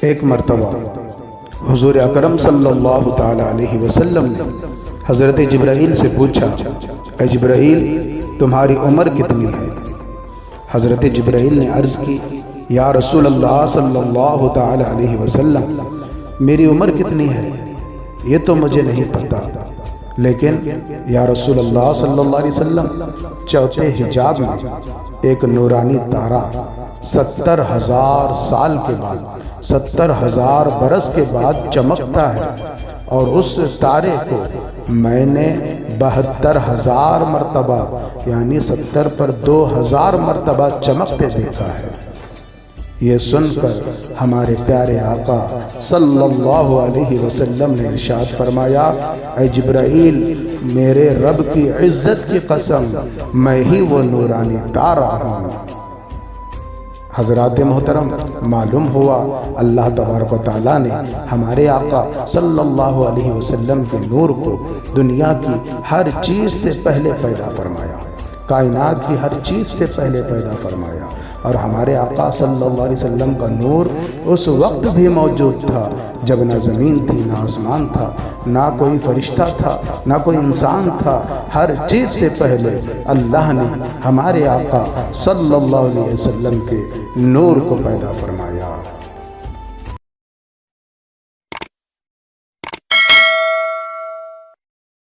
ایک مرتبہ حضور اکرم صلی اللہ تعالی علیہ وسلم نے حضرت جبرائیل سے پوچھا، اے جبرائیل تمہاری عمر کتنی ہے؟ حضرت جبرائیل نے عرض کی، یا رسول اللہ صلی اللہ تعالی علیہ وسلم میری عمر کتنی ہے یہ تو مجھے نہیں پتا، لیکن یا رسول اللہ صلی اللہ علیہ وسلم چوتھے حجاب میں ایک نورانی تارا 70,000 سال کے بعد 70,000 برس کے بعد چمکتا ہے، اور اس تارے کو میں نے 72,000 مرتبہ یعنی 70 پر 2,000 مرتبہ چمکتے دیکھا ہے۔ یہ سن کر ہمارے پیارے آقا صلی اللہ علیہ وسلم نے ارشاد فرمایا، اے جبرائیل میرے رب کی عزت کی قسم میں ہی وہ نورانی تارا ہوں۔ حضرات محترم، معلوم ہوا اللہ تبارک و تعالیٰ نے ہمارے آقا صلی اللہ علیہ وسلم کے نور کو دنیا کی ہر چیز سے پہلے پیدا فرمایا، کائنات کی ہر چیز سے پہلے پیدا فرمایا، اور ہمارے آقا صلی اللہ علیہ وسلم کا نور اس وقت بھی موجود تھا جب نہ زمین تھی نہ آسمان تھا، نہ کوئی فرشتہ تھا نہ کوئی انسان تھا۔ ہر چیز سے پہلے اللہ نے ہمارے آقا صلی اللہ علیہ وسلم کے نور کو پیدا فرمایا۔